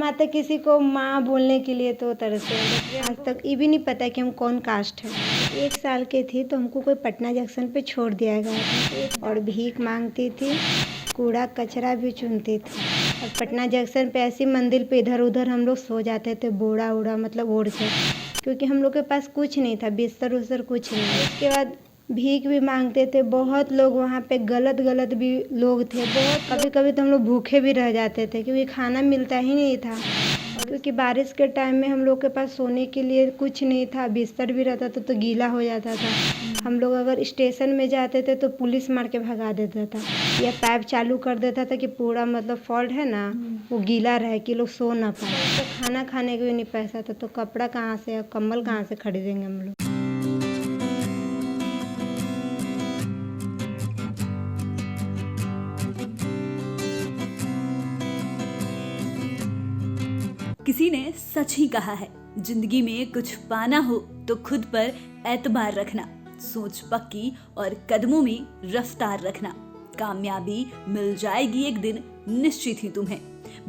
वहाँ तक किसी को माँ बोलने के लिए तो तरसे। आज तक ये भी नहीं पता कि हम कौन कास्ट है। 1 साल की थी तो हमको कोई पटना जंक्शन पे छोड़ दिया गया था और भीख मांगती थी, कूड़ा कचरा भी चुनती थी। और पटना जंक्शन पे ऐसी मंदिर पे इधर उधर हम लोग सो जाते थे, बोरा उड़ा मतलब ओढ़ कर, क्योंकि हम लोग के पास कुछ नहीं था, बिस्तर उस्तर कुछ नहीं। उसके बाद भीख भी मांगते थे। बहुत लोग वहाँ पे गलत भी लोग थे। बहुत कभी कभी तो हम लोग भूखे भी रह जाते थे क्योंकि खाना मिलता ही नहीं था। क्योंकि बारिश के टाइम में हम लोग के पास सोने के लिए कुछ नहीं था, बिस्तर भी रहता था तो गीला हो जाता था। हम लोग अगर स्टेशन में जाते थे तो पुलिस मार के भगा देता था या पाइप चालू कर देता था कि पूरा मतलब फॉल्ट है ना, वो गीला रहे कि लोग सो ना पाए। तो खाना खाने का भी नहीं पैसा था तो कपड़ा कहाँ से, कंबल कहाँ से खरीदेंगे हम लोग। किसी ने सच ही कहा है, जिंदगी में कुछ पाना हो तो खुद पर एतबार रखना, सोच पक्की और कदमों में रफ्तार रखना। कामयाबी मिल जाएगी एक दिन निश्चित ही तुम्हें,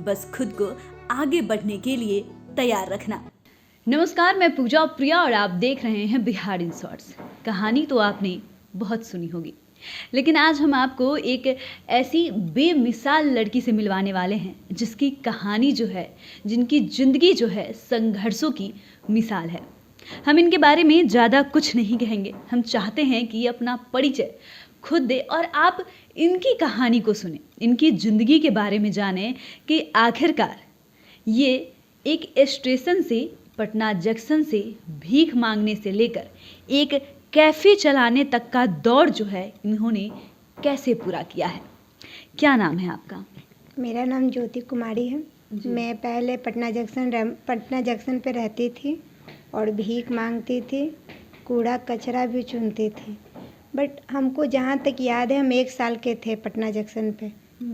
बस खुद को आगे बढ़ने के लिए तैयार रखना। नमस्कार, मैं पूजा प्रिया और आप देख रहे हैं बिहार इन शॉर्ट्स। कहानी तो आपने बहुत सुनी होगी, लेकिन आज हम आपको एक ऐसी बेमिसाल लड़की से मिलवाने वाले हैं जिसकी कहानी जो है, जिनकी ज़िंदगी जो है संघर्षों की मिसाल है। हम इनके बारे में ज़्यादा कुछ नहीं कहेंगे। हम चाहते हैं कि अपना परिचय खुद दे और आप इनकी कहानी को सुने, इनकी ज़िंदगी के बारे में जानें कि आखिरकार ये एक स्टेशन से, पटना जंक्शन से भीख मांगने से लेकर एक कैफ़े चलाने तक का दौर जो है इन्होंने कैसे पूरा किया है। क्या नाम है आपका? मेरा नाम ज्योति कुमारी है। मैं पहले पटना जंक्शन पे रहती थी और भीख मांगती थी, कूड़ा कचरा भी चुनती थी। बट हमको जहाँ तक याद है हम 1 साल के थे पटना जंक्शन पे।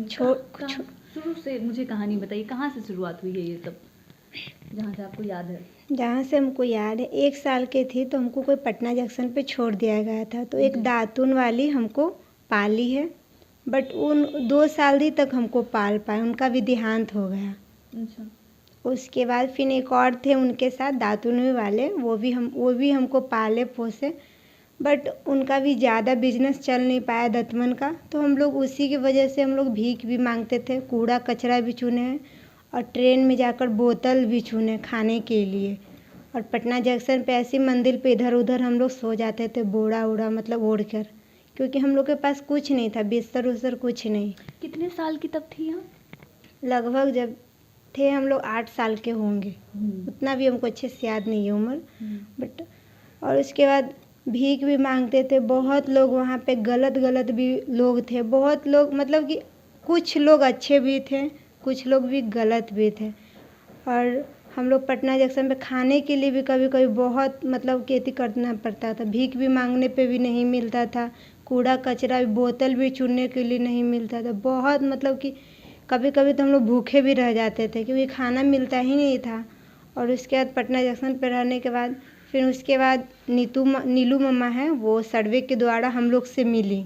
शुरू से मुझे कहानी बताइए, कहाँ से शुरुआत हुई है ये सब, जहाँ से आपको याद है? जहाँ से हमको याद है 1 साल की थी तो हमको कोई पटना जंक्शन पे छोड़ दिया गया था। तो एक दातुन वाली हमको पाली है, बट उन 2 साल ही तक हमको पाल पाए, उनका भी देहांत हो गया। अच्छा। उसके बाद फिर एक और थे उनके साथ दातुन वाले, वो भी हमको पाले पोसे, बट उनका भी ज़्यादा बिजनेस चल नहीं पाया दतमन का। तो हम लोग उसी की वजह से हम लोग भीख भी मांगते थे, कूड़ा कचरा भी चुने हैं और ट्रेन में जाकर बोतल भी चुने खाने के लिए। और पटना जंक्शन पे ऐसी मंदिर पे इधर उधर हम लोग सो जाते थे, बोरा उड़ा मतलब ओढ़ कर, क्योंकि हम लोग के पास कुछ नहीं था, बिस्तर उस्तर कुछ नहीं। कितने साल की तब थी आप? लगभग जब थे हम लोग 8 साल के होंगे, उतना भी हमको अच्छे से याद नहीं है उम्र। बट और उसके बाद भीख भी मांगते थे। बहुत लोग वहाँ पे गलत भी लोग थे। बहुत लोग मतलब कि कुछ लोग अच्छे भी थे, कुछ लोग भी गलत भी थे। और हम लोग पटना जंक्शन पे खाने के लिए भी कभी कभी बहुत मतलब खेती करना पड़ता था। भीख भी मांगने पे भी नहीं मिलता था, कूड़ा कचरा भी, बोतल भी चुनने के लिए नहीं मिलता था। बहुत मतलब कि कभी कभी तो हम लोग भूखे भी रह जाते थे क्योंकि खाना मिलता ही नहीं था। और उसके बाद पटना जंक्शन पे रहने के बाद फिर उसके बाद नीलू मम्मा है, वो सर्वे के द्वारा हम लोग से मिली।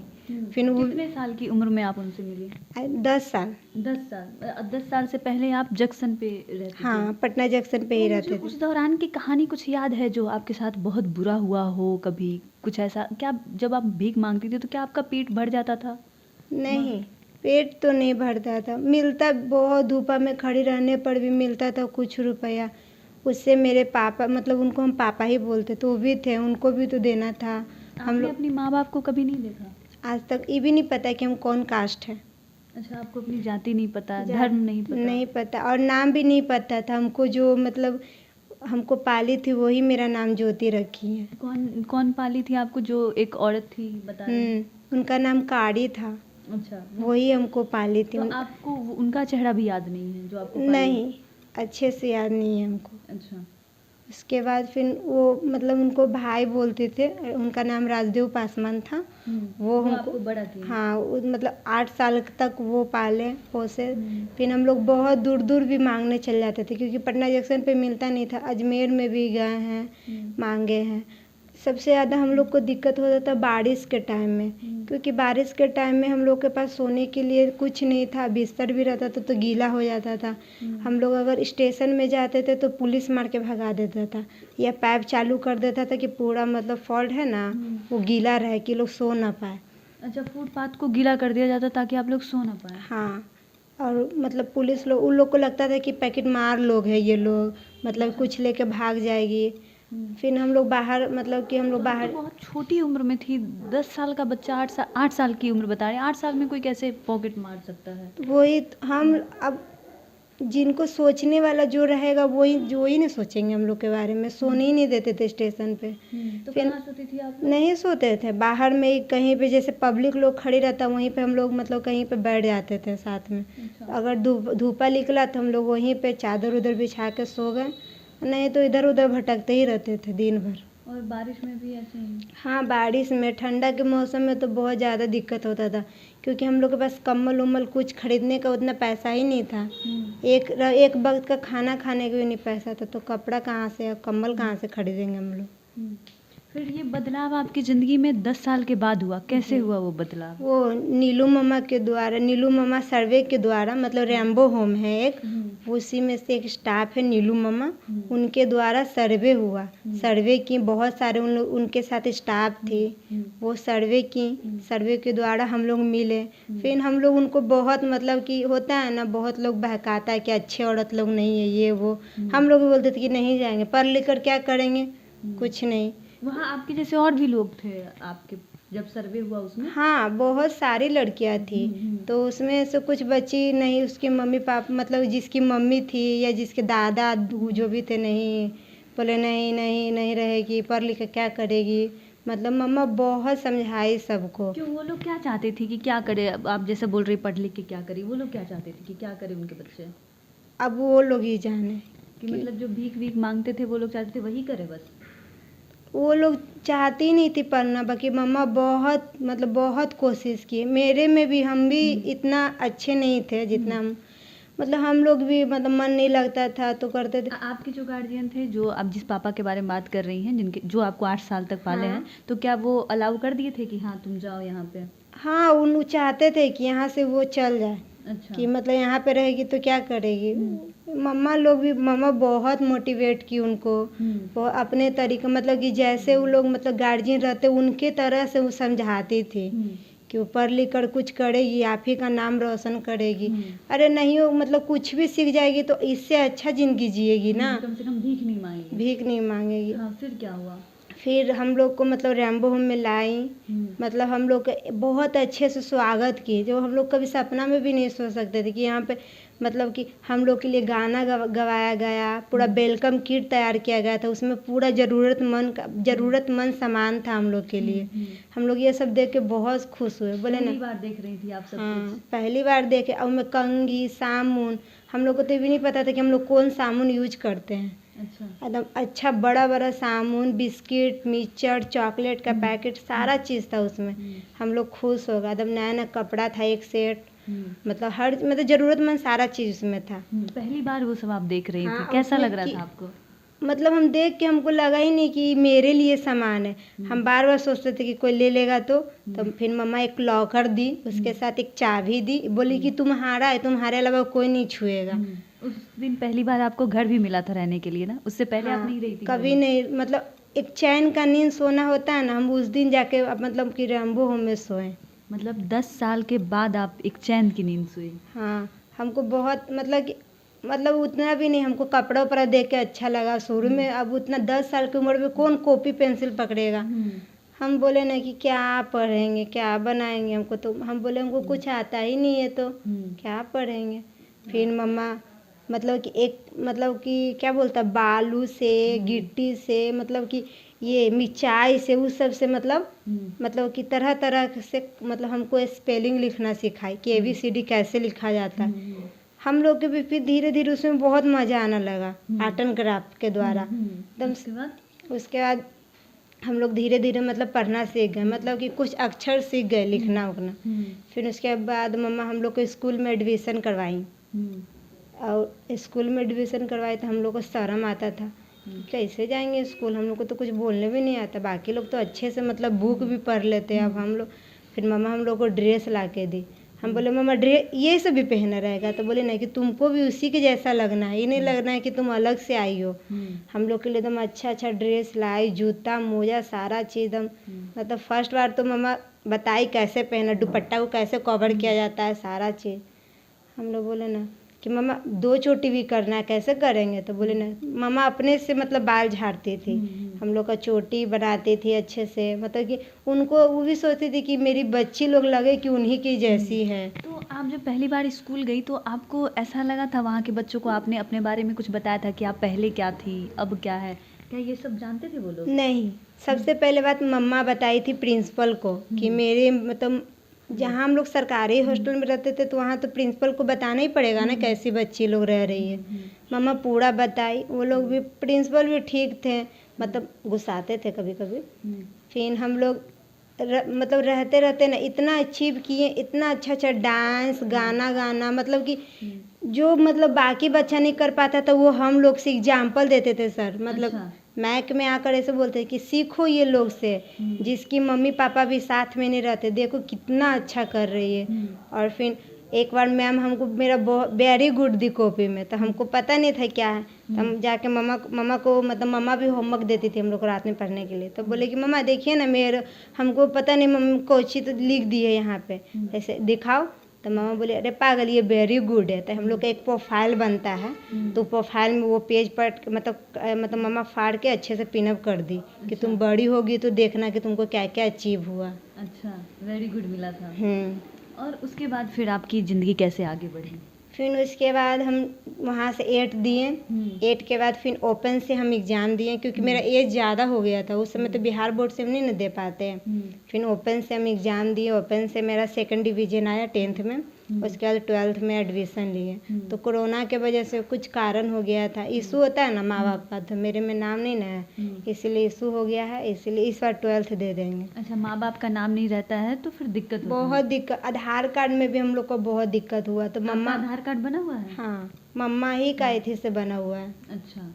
फिर वो कितने साल की उम्र में आप उनसे मिली? 10 साल। 10 साल से पहले आप जंक्शन पे रहते थे? हाँ, पटना जंक्शन पे ही रहते थे। उस दौरान की कहानी कुछ याद है जो आपके साथ बहुत बुरा हुआ हो? कभी कुछ ऐसा क्या, जब आप भीख मांगती थी तो क्या आपका पेट भर जाता था? नहीं, पेट तो नहीं भरता था। मिलता बहुत, धूपा में खड़ी रहने पर भी मिलता था कुछ रुपया। उससे मेरे पापा, मतलब उनको हम पापा ही बोलते, तो वो भी थे, उनको भी तो देना था। हम लोग अपने माँ बाप को कभी नहीं देखा? आज तक ये भी नहीं पता कि हम कौन कास्ट है। अच्छा, आपको अपनी जाति नहीं पता, धर्म नहीं पता? नहीं पता, और नाम भी नहीं पता था हमको। जो मतलब हमको पाली थी वही मेरा नाम ज्योति रखी है। कौन पाली थी आपको? जो एक औरत थी बता रहे? उनका नाम काड़ी था। अच्छा, वही हमको पाली थी। तो आपको उनका चेहरा भी याद नहीं है जो आपको पाली? नहीं, अच्छे से याद नहीं है हमको। अच्छा। उसके बाद फिर वो मतलब उनको भाई बोलते थे, उनका नाम राजदेव पासवान था। वो हमको आपको बड़ा किया? हाँ, मतलब 8 साल तक वो पाले पोसे। फिर हम लोग बहुत दूर दूर भी मांगने चले जाते थे क्योंकि पटना जंक्शन पे मिलता नहीं था। अजमेर में भी गए हैं, मांगे हैं, सबसे ज़्यादा हम लोग को दिक्कत होता था बारिश के टाइम में, क्योंकि बारिश के टाइम में हम लोग के पास सोने के लिए कुछ नहीं था, बिस्तर भी रहता था तो गीला हो जाता था। हम लोग अगर स्टेशन में जाते थे तो पुलिस मार के भगा देता था, या पाइप चालू कर देता था कि पूरा मतलब फॉल्ट है ना वो गीला रहे कि लोग सो ना पाए। अच्छा, फुटपाथ को गीला कर दिया जाता ताकि आप लोग सो ना पाए। हाँ, और मतलब पुलिस लोग उन लोग को लगता था कि पैकेट मार लोग हैं ये लोग, मतलब कुछ लेके भाग जाएगी। फिर हम लोग बाहर मतलब कि हम लोग तो बाहर बहुत छोटी उम्र में थी, 10 साल का बच्चा, 8 साल की उम्र बता रहे हैं। 8 साल में कोई कैसे पॉकेट मार सकता है? वही हम अब जिनको सोचने वाला जो रहेगा वही नहीं सोचेंगे हम लोग के बारे में। सोने ही नहीं देते थे स्टेशन पे। तो फिर कहाँ सोती थी आप? नहीं सोते थे, बाहर में ही कहीं पे जैसे पब्लिक लोग खड़ी रहता वहीं पे हम लोग मतलब कहीं पे बैठ जाते थे साथ में। अच्छा। अगर धूपा निकला तो हम लोग वहीं पे चादर उधर बिछा के सो गए, नहीं तो इधर उधर भटकते ही रहते थे दिन भर। और बारिश में भी ऐसे ही? हाँ, बारिश में, ठंडा के मौसम में तो बहुत ज़्यादा दिक्कत होता था, क्योंकि हम लोग के पास कम्बल उम्बल कुछ खरीदने का उतना पैसा ही नहीं था। एक वक्त का खाना खाने का भी नहीं पैसा था, तो कपड़ा कहाँ से और कम्बल कहाँ से खरीदेंगे हम लोग। फिर ये बदलाव आपकी ज़िंदगी में 10 साल के बाद हुआ, कैसे हुआ वो बदलाव? वो नीलू मम्मा के द्वारा, नीलू मम्मा सर्वे के द्वारा, मतलब रैम्बो होम है एक, उसी में से एक स्टाफ है नीलू मम्मा, उनके द्वारा सर्वे हुआ। सर्वे की बहुत सारे उनके साथ स्टाफ थी, वो सर्वे के द्वारा हम लोग मिले। फिर हम लोग उनको बहुत मतलब कि होता है ना, बहुत लोग बहकाता है कि अच्छे औरत लोग नहीं है ये वो, हम लोग भी बोलते थे कि नहीं जाएंगे, पढ़ लिख कर क्या करेंगे, कुछ नहीं। वहाँ आपके जैसे और भी लोग थे आपके जब सर्वे हुआ उसमें? हाँ, बहुत सारी लड़कियां थी, तो उसमें से कुछ बची नहीं, उसके मम्मी पापा मतलब जिसकी मम्मी थी या जिसके दादा जो भी थे, नहीं बोले नहीं नहीं नहीं रहेगी, पढ़ लिख के क्या करेगी। मतलब मम्मा बहुत समझाई सबको। क्यों, वो लोग क्या चाहते थे कि क्या करे? अब आप जैसे बोल रही पढ़ लिख के क्या करी, वो लोग क्या चाहते थे कि क्या करे उनके बच्चे? अब वो लोग ही जाने कि मतलब जो भीख वीख मांगते थे वो लोग चाहते थे वही करे बस? वो लोग चाहती ही नहीं थी पढ़ना, बाकी मम्मा बहुत मतलब बहुत कोशिश की। मेरे में भी हम भी इतना अच्छे नहीं थे जितना हम मतलब हम लोग भी मतलब मन नहीं लगता था तो करते थे। आपके जो गार्जियन थे, जो आप जिस पापा के बारे में बात कर रही हैं, जिनके जो आपको 8 साल तक पाले हैं, तो क्या वो अलाउ कर दिए थे कि हाँ तुम जाओ यहाँ पे? हाँ, उन चाहते थे कि यहाँ से वो चल जाए, अच्छा। कि मतलब यहाँ पे रहेगी तो क्या करेगी। मम्मा बहुत मोटिवेट की उनको, वो अपने तरीके मतलब कि जैसे वो लोग मतलब गार्जियन रहते उनके तरह से वो समझाती थी कि वो पढ़ लिख कर कुछ करेगी, आप ही का नाम रोशन करेगी। अरे नहीं, वो मतलब कुछ भी सीख जाएगी तो इससे अच्छा ज़िंदगी जिएगी ना, कम से कम भीख नहीं मांगेगी। भीख नहीं मांगेगी। हाँ, फिर क्या हुआ? फिर हम लोग को मतलब रैम्बो होम में लाई, मतलब हम लोग के बहुत अच्छे से स्वागत किए, जो हम लोग कभी सपना में भी नहीं सोच सकते थे कि यहाँ पे मतलब कि हम लोग के लिए गाना गवाया गया, पूरा वेलकम किट तैयार किया गया था, उसमें पूरा ज़रूरतमंद सामान था हम लोग के लिए। हम लोग ये सब देख के बहुत खुश हुए, बोले ना पहली बार देख रही थी आप सब हाँ, कुछ? पहली बार देखे। और मैं कंघी साबुन, हम लोग को तो ये भी नहीं पता था कि हम लोग कौन साबुन यूज करते हैं। अच्छा। एकदम अच्छा बड़ा बड़ा साबुन, बिस्किट, मिक्सचर, चॉकलेट का पैकेट, सारा चीज़ था उसमें। हम लोग खुश हो गए, एकदम नया नया कपड़ा था एक सेट, मतलब हर मतलब ज़रूरतमंद सारा चीज़ उसमें था। पहली बार वो सब आप देख रही हाँ, थी, कैसा उसमें लग रहा कि- था आपको? मतलब हम देख के हमको लगा ही नहीं कि मेरे लिए सामान है। हम बार बार सोचते थे कि कोई ले लेगा तो फिर मम्मा एक लॉकर दी, उसके साथ एक चाबी दी, बोली कि तुम्हारा है, तुम्हारे अलावा कोई नहीं छुएगा। उस दिन पहली बार आपको घर भी मिला था रहने के लिए ना? उससे पहले आप हाँ, नहीं रही थी? कभी नहीं, मतलब एक चैन का नींद सोना होता है ना, हम उस दिन जाके मतलब कि रैम्बो होम में सोए। मतलब 10 साल के बाद आप एक चैन की नींद सोई? हाँ, हमको बहुत मतलब कि मतलब उतना भी नहीं, हमको कपड़ा उपड़ा देख के अच्छा लगा शुरू में। अब उतना 10 साल की उम्र में कौन कॉपी पेंसिल पकड़ेगा। हम बोले ना कि क्या पढ़ेंगे, क्या बनाएंगे, हमको तो हम बोले हमको कुछ आता ही नहीं है तो क्या पढ़ेंगे। फिर मम्मा मतलब कि एक मतलब कि क्या बोलता, बालू से गिट्टी से मतलब कि ये मिर्चाई से उस सब से मतलब कि तरह तरह से मतलब हमको स्पेलिंग लिखना सिखाई कि ABCD कैसे लिखा जाता है। हम लोग के भी फिर धीरे धीरे उसमें बहुत मज़ा आने लगा आर्ट एंड क्राफ्ट के द्वारा एकदम। उसके बाद हम लोग धीरे धीरे मतलब पढ़ना सीख गए, मतलब कि कुछ अक्षर सीख गए, लिखना उखना। फिर उसके बाद मम्मा हम लोग को स्कूल में एडमिशन करवाई, और स्कूल में एडमिशन करवाई तो हम लोग को शर्म आता था कैसे जाएंगे स्कूल, हम लोग को तो कुछ बोलने भी नहीं आता। बाकी लोग तो अच्छे से मतलब बुक भी पढ़ लेते हैं। अब हम लोग, फिर मम्मा हम लोग को ड्रेस ला के दी। हम बोले मम्मा ड्रेस ये सब भी पहना रहेगा, तो बोले नहीं कि तुमको भी उसी के जैसा लगना है, ये नहीं लगना है कि तुम अलग से आई हो। हम लोग के लिए एकदम अच्छा अच्छा ड्रेस लाई, जूता मोजा सारा चीज़ एकदम। मतलब फर्स्ट बार तो मम्मा बताई कैसे पहना, दुपट्टा को कैसे कवर किया जाता है, सारा चीज़। हम लोग बोले ना कि मम्मा 2 चोटी भी करना है, कैसे करेंगे, तो बोले ना मम्मा अपने से मतलब बाल झाड़ती थी, हम लोग का चोटी बनाती थी अच्छे से। मतलब कि उनको वो भी सोचती थी कि मेरी बच्ची लोग लगे कि उन्हीं की जैसी है। तो आप जब पहली बार स्कूल गई तो आपको ऐसा लगा था वहाँ के बच्चों को, आपने अपने बारे में कुछ बताया था कि आप पहले क्या थी अब क्या है, क्या ये सब जानते थे वो लोग? नहीं, सबसे पहले बात मम्मा बताई थी प्रिंसिपल को कि मेरे मतलब जहाँ हम लोग सरकारी हॉस्टल में रहते थे तो वहाँ तो प्रिंसिपल को बताना ही पड़ेगा ना कैसी बच्ची लोग रह रही है। मम्मा पूरा बताई, वो लोग भी, प्रिंसिपल भी ठीक थे, मतलब गुस्साते थे कभी कभी। फिर हम लोग मतलब रहते रहते ना इतना अचीव किए, इतना अच्छा अच्छा डांस गाना गाना, मतलब कि जो मतलब बाकी बच्चा नहीं कर पाता था वो हम लोग से एग्जाम्पल देते थे सर। मतलब अच्छा। मैक में आकर ऐसे बोलते कि सीखो ये लोग से, जिसकी मम्मी पापा भी साथ में नहीं रहते, देखो कितना अच्छा कर रही है। और फिर एक बार मैम हमको मेरा वेरी गुड दी कॉपी में, तो हमको पता नहीं था क्या है, तो हम जाके मम्मा को मतलब मम्मा भी होमवर्क देती थी हम लोग को रात में पढ़ने के लिए, तो बोले कि मम्मा देखिए ना मेरे, हमको पता नहीं मम्मी कोची तो लिख दी है यहाँ पे, ऐसे दिखाओ। तो मामा बोले अरे पागल ये वेरी गुड है। तो हम लोग का एक प्रोफाइल बनता है, तो प्रोफाइल में वो पेज पर मतलब मम्मा फाड़ के अच्छे से पिनअप कर दी कि तुम बड़ी होगी तो देखना कि तुमको क्या क्या अचीव हुआ। अच्छा, वेरी गुड मिला था। और उसके बाद फिर आपकी ज़िंदगी कैसे आगे बढ़ी? फिर उसके बाद हम वहाँ से 8 दिए, 8 के बाद फिर ओपन से हम एग्ज़ाम दिए, क्योंकि मेरा एज ज़्यादा हो गया था उस समय, तो बिहार बोर्ड से हम नहीं ना दे पाते हैं। फिर ओपन से हम एग्ज़ाम दिए, ओपन से मेरा 2nd डिवीज़न आया 10th में। उसके बाद 12th में एडमिशन लिए। तो कोरोना के वजह से कुछ कारण हो गया था, इशू होता है ना माँ बाप का, तो मेरे में नाम नहीं ना है, इसलिए इशू हो गया है, इसलिए इस बार 12th दे देंगे। अच्छा, माँ बाप का नाम नहीं रहता है तो फिर दिक्कत होती है? बहुत दिक्कत, आधार कार्ड में भी हम लोग को बहुत दिक्कत हुआ, तो मम्मा, आधार कार्ड बना हुआ है? हाँ मम्मा ही का इथी से बना हुआ है। अच्छा,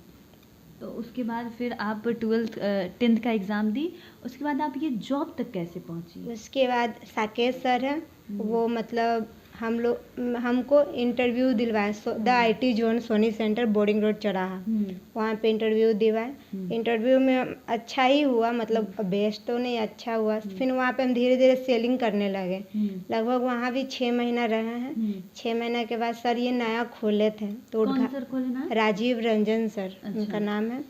तो उसके बाद फिर आप 10th का एग्ज़ाम दी, उसके बाद आप ये जॉब तक कैसे पहुंची? उसके बाद साकेत सर है, वो मतलब हमको इंटरव्यू दिलवाए, the IT zone Soni centre boarding road चौराहा, वहाँ पे इंटरव्यू दिलवाए। इंटरव्यू में अच्छा ही हुआ, मतलब बेस्ट तो नहीं, अच्छा हुआ। फिर वहाँ पे हम धीरे धीरे सेलिंग करने लगे, लगभग वहाँ भी 6 महीना रहे हैं। 6 महीना के बाद सर ये नया खोले थे, तो कौन सर खोले ना? राजीव रंजन सर उनका नाम है,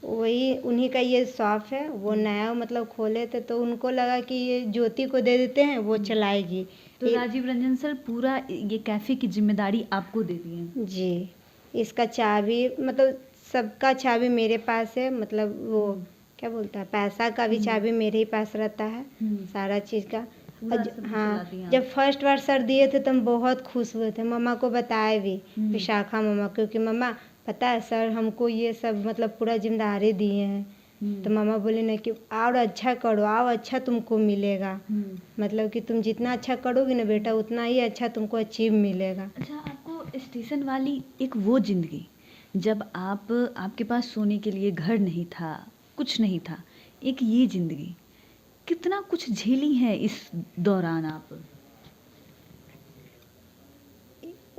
वही उन्हीं का ये शॉप है, वो नया मतलब खोले थे, तो उनको लगा कि ये ज्योति को दे देते हैं, वो चलाएगी। तो राजीव रंजन सर पूरा ये कैफ़े की जिम्मेदारी आपको दे दी है? जी, इसका चाबी मतलब सबका चाबी मेरे पास है, मतलब वो क्या बोलता है, पैसा का भी चाबी मेरे ही पास रहता है, सारा चीज़ का। हाँ, जब फर्स्ट बार सर दिए थे तो हम बहुत खुश हुए थे, मम्मा को बताए भी, विशाखा मम्मा, क्योंकि मम्मा पता है सर हमको ये सब मतलब पूरा जिम्मेदारी दिए हैं। तो मामा बोले ना कि और अच्छा करो, और अच्छा तुमको मिलेगा, मतलब कि तुम जितना अच्छा करोगी ना बेटा उतना ही अच्छा तुमको अचीव मिलेगा। अच्छा, आपको स्टेशन वाली एक वो ज़िंदगी, जब आपके पास सोने के लिए घर नहीं था, कुछ नहीं था, एक ये ज़िंदगी कितना कुछ झेली है इस दौरान आप?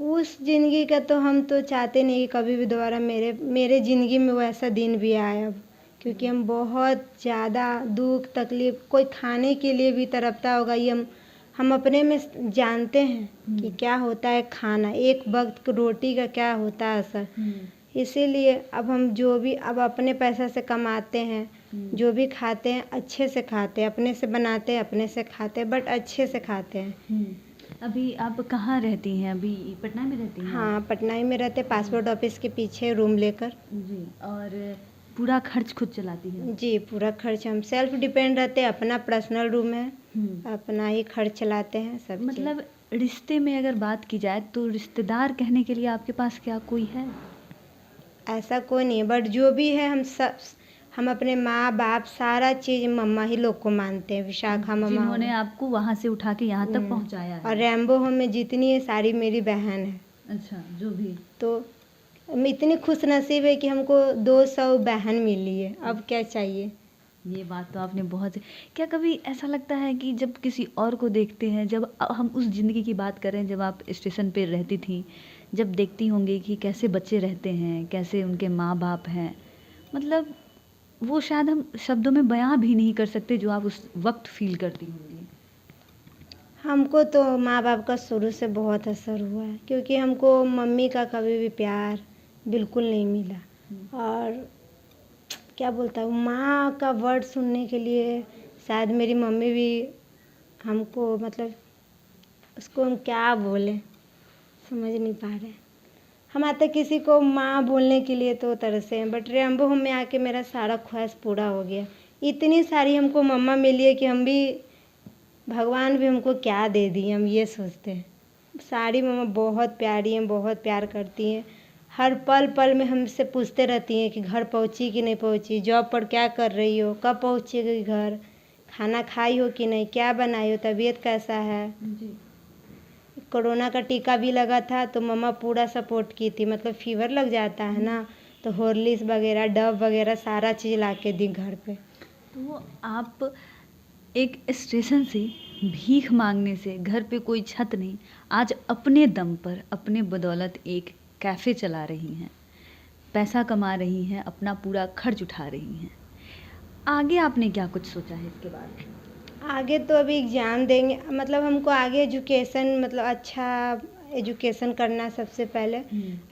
उस ज़िंदगी का तो हम तो चाहते नहीं कि कभी भी दोबारा मेरे ज़िंदगी में वैसा दिन भी आए अब, क्योंकि हम बहुत ज़्यादा दुख तकलीफ़, कोई खाने के लिए भी तड़पता होगा, ये हम अपने में जानते हैं कि क्या होता है खाना, एक वक्त रोटी का क्या होता है असर। इसीलिए अब हम जो भी अब अपने पैसा से कमाते हैं, जो भी खाते हैं अच्छे से खाते हैं, अपने से बनाते हैं, अपने से खाते हैं, बट अच्छे से खाते हैं। अभी आप कहाँ रहती हैं? अभी पटना में रहती हैं? हाँ, पटना ही में रहते, पासपोर्ट ऑफिस के पीछे रूम लेकर। जी, और पूरा खर्च खुद चलाती हैं? जी, पूरा खर्च हम सेल्फ डिपेंड रहते हैं, अपना पर्सनल रूम है, अपना ही खर्च चलाते हैं सब। मतलब रिश्ते में अगर बात की जाए तो रिश्तेदार कहने के लिए आपके पास क्या कोई है? ऐसा कोई नहीं है, बट जो भी है हम अपने माँ बाप सारा चीज़ मम्मा ही लोग को मानते हैं, विशाखा मम्मा, जिन्होंने आपको वहाँ से उठा के यहाँ तक पहुँचाया है। और रैम्बो होम में जितनी है सारी मेरी बहन है। अच्छा, जो भी। तो हम इतनी खुश नसीब है कि हमको 200 बहन मिली है, अब क्या चाहिए। ये बात तो आपने बहुत। क्या कभी ऐसा लगता है कि जब किसी और को देखते हैं, जब हम उस ज़िंदगी की बात करें जब आप स्टेशन पे रहती थी, जब देखती होंगी कि कैसे बच्चे रहते हैं, कैसे उनके माँ बाप हैं, मतलब वो शायद हम शब्दों में बयां भी नहीं कर सकते जो आप उस वक्त फील करती होंगी। हमको तो माँ बाप का शुरू से बहुत असर हुआ है, क्योंकि हमको मम्मी का कभी भी प्यार बिल्कुल नहीं मिला। और क्या बोलता हूँ, माँ का वर्ड सुनने के लिए शायद मेरी मम्मी भी हमको मतलब उसको हम क्या बोलें, समझ नहीं पा रहे। हम आज तक किसी को माँ बोलने के लिए तो तरसे हैं, बट रेम्बो होम में आके मेरा सारा ख्वाहिश पूरा हो गया। इतनी सारी हमको मम्मा मिली है कि हम भी, भगवान भी हमको क्या दे दिए, हम ये सोचते हैं। सारी मम्मा बहुत प्यारी हैं, बहुत प्यार करती हैं। हर पल पल में हमसे पूछते रहती हैं कि घर पहुँची कि नहीं पहुँची, जॉब पर क्या कर रही हो, कब पहुँचेगी घर, खाना खाई हो कि नहीं, क्या बनाई हो, तबीयत कैसा है। जी। कोरोना का टीका भी लगा था तो मम्मा पूरा सपोर्ट की थी, मतलब फीवर लग जाता है ना, तो हॉर्लिक्स वगैरह डव वगैरह सारा चीज़ ला के दी घर पे। तो आप एक स्टेशन से भीख मांगने से, घर पे कोई छत नहीं, आज अपने दम पर अपने बदौलत एक कैफ़े चला रही हैं, पैसा कमा रही हैं, अपना पूरा खर्च उठा रही हैं। आगे आपने क्या कुछ सोचा है इसके बारे में? आगे तो अभी एग्ज़ाम देंगे, मतलब हमको आगे एजुकेशन, मतलब अच्छा एजुकेशन करना है सबसे पहले।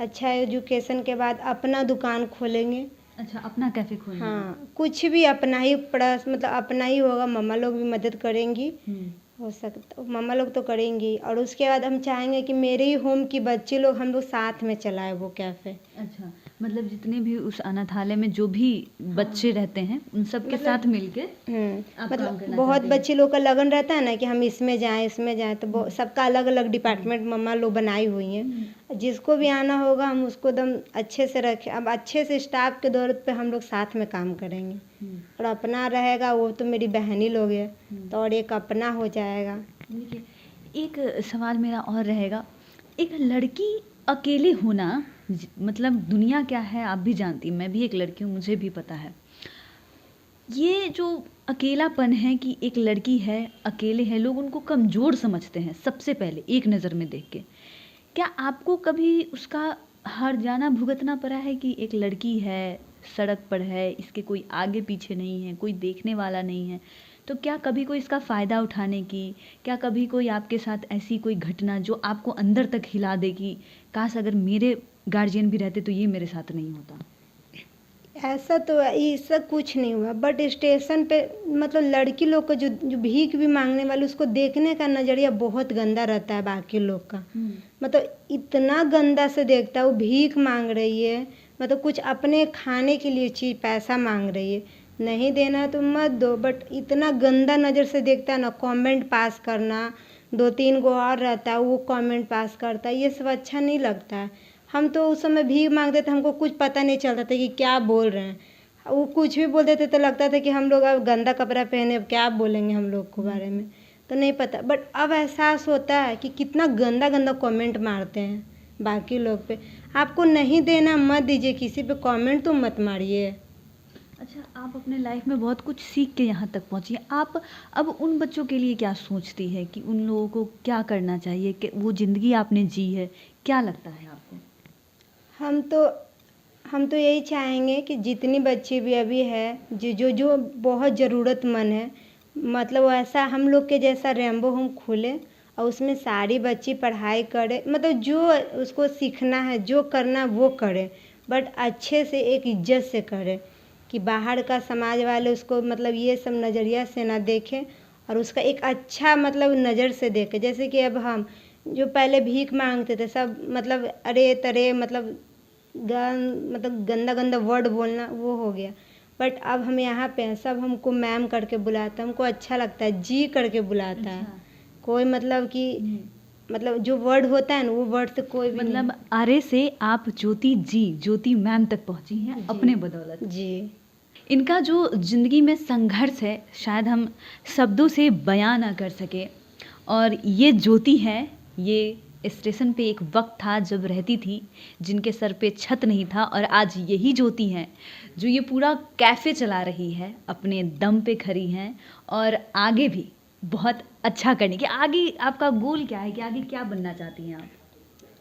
अच्छा एजुकेशन के बाद अपना दुकान खोलेंगे। अच्छा, अपना कैफ़े खोलना है। हाँ, कुछ भी अपना ही मतलब अपना ही होगा, मम्मा लोग भी मदद करेंगी, हो सकता मम्मा लोग तो करेंगी। और उसके बाद हम चाहेंगे कि मेरे ही होम की बच्चे लोग, हम लोग साथ में चलाएं वो कैफ़े। अच्छा, मतलब जितने भी उस अनाथालय में जो भी बच्चे रहते हैं उन सब के साथ मिलके आप काम मतलब करना बहुत चाहते हैं। बच्चे लोग का लगन रहता है ना कि हम इसमें जाएं इसमें जाएं, तो सबका अलग अलग डिपार्टमेंट मम्मा लोग बनाई हुई हैं। जिसको भी आना होगा हम उसको एकदम अच्छे से रखें। अब अच्छे से स्टाफ के दौर पे हम लोग साथ में काम करेंगे। और अपना रहेगा वो तो मेरी बहनी लोग है, तो और एक अपना हो जाएगा। देखिए, एक सवाल मेरा और रहेगा, एक लड़की अकेले होना, मतलब दुनिया क्या है आप भी जानती, मैं भी एक लड़की हूँ, मुझे भी पता है। ये जो अकेलापन है कि एक लड़की है, अकेले है, लोग उनको कमज़ोर समझते हैं सबसे पहले एक नज़र में देख के। क्या आपको कभी उसका हार जाना भुगतना पड़ा है कि एक लड़की है, सड़क पर है, इसके कोई आगे पीछे नहीं है, कोई देखने वाला नहीं है, तो क्या कभी कोई इसका फ़ायदा उठाने की, क्या कभी कोई आपके साथ ऐसी कोई घटना जो आपको अंदर तक हिला दे कि काश अगर मेरे गार्जियन भी रहते तो ये मेरे साथ नहीं होता? ऐसा तो ऐसा कुछ नहीं हुआ, बट स्टेशन पे मतलब लड़की लोग को जो जो भीख भी मांगने वाले, उसको देखने का नज़रिया बहुत गंदा रहता है बाकी लोग का। मतलब इतना गंदा से देखता है, वो भीख मांग रही है, मतलब कुछ अपने खाने के लिए चीज़ पैसा मांग रही है, नहीं देना है तो मत दो, बट इतना गंदा नज़र से देखता है ना। कमेंट पास करना, 2-3 गो और रहता है वो कमेंट पास करता है, ये सब अच्छा नहीं लगता है। हम तो उस समय भीख मांगते थे, हमको कुछ पता नहीं चलता था कि क्या बोल रहे हैं। वो कुछ भी बोल देते तो लगता था कि हम लोग अब गंदा कपड़ा पहने, अब क्या बोलेंगे हम लोग को बारे में, तो नहीं पता। बट अब एहसास होता है कि कितना गंदा गंदा कमेंट मारते हैं बाकी लोग पे। आपको नहीं देना मत दीजिए, किसी पे कमेंट तो मत मारिए। अच्छा, आप अपने लाइफ में बहुत कुछ सीख के यहाँ तक पहुँची हैं। आप अब उन बच्चों के लिए क्या सोचती है कि उन लोगों को क्या करना चाहिए, कि वो ज़िंदगी आपने जी है, क्या लगता है आपको? हम तो यही चाहेंगे कि जितनी बच्ची भी अभी है, जो जो जो बहुत ज़रूरतमंद है, मतलब वो ऐसा हम लोग के जैसा रेम्बो होम खोले और उसमें सारी बच्ची पढ़ाई करे, मतलब जो उसको सीखना है, जो करना है वो करे, बट अच्छे से एक इज्जत से करे, कि बाहर का समाज वाले उसको मतलब ये सब नज़रिया से ना देखें, और उसका एक अच्छा मतलब नज़र से देखें। जैसे कि अब हम जो पहले भीख मांगते थे सब, मतलब अरे तरे, मतलब मतलब गंदा गंदा वर्ड बोलना वो हो गया। बट अब हम यहाँ पे हैं, सब हमको मैम करके बुलाता है, हमको अच्छा लगता है, जी करके बुलाता है। कोई मतलब कि मतलब जो वर्ड होता है ना, वो वर्ड से कोई भी मतलब आरे से आप ज्योति मैम तक पहुँची हैं अपने बदौलत। जी। इनका जो ज़िंदगी में संघर्ष है शायद हम शब्दों से बयां ना कर सके, और ये ज्योति है, ये स्टेशन पे एक वक्त था जब रहती थी, जिनके सर पे छत नहीं था, और आज यही ज्योति हैं जो ये पूरा कैफ़े चला रही है, अपने दम पे खड़ी हैं और आगे भी बहुत अच्छा करने की। आगे आपका गोल क्या है कि आगे क्या बनना चाहती हैं आप?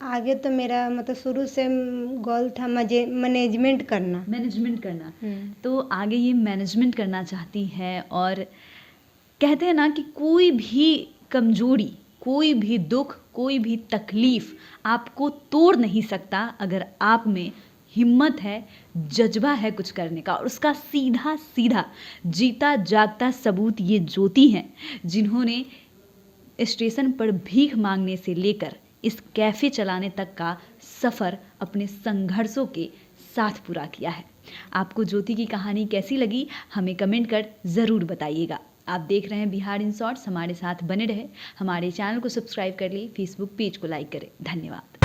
आगे तो मेरा मतलब शुरू से गोल था मैनेजमेंट करना। मैनेजमेंट करना। तो आगे ये मैनेजमेंट करना चाहती हैं, और कहते हैं ना कि कोई भी कमजोरी, कोई भी दुख, कोई भी तकलीफ आपको तोड़ नहीं सकता अगर आप में हिम्मत है, जज्बा है कुछ करने का। और उसका सीधा सीधा जीता जागता सबूत ये ज्योति हैं, जिन्होंने स्टेशन पर भीख मांगने से लेकर इस कैफ़े चलाने तक का सफ़र अपने संघर्षों के साथ पूरा किया है। आपको ज्योति की कहानी कैसी लगी, हमें कमेंट कर ज़रूर बताइएगा। आप देख रहे हैं बिहार इन शॉर्ट्स, हमारे साथ बने रहे, हमारे चैनल को सब्सक्राइब कर लिए, फेसबुक पेज को लाइक करें। धन्यवाद।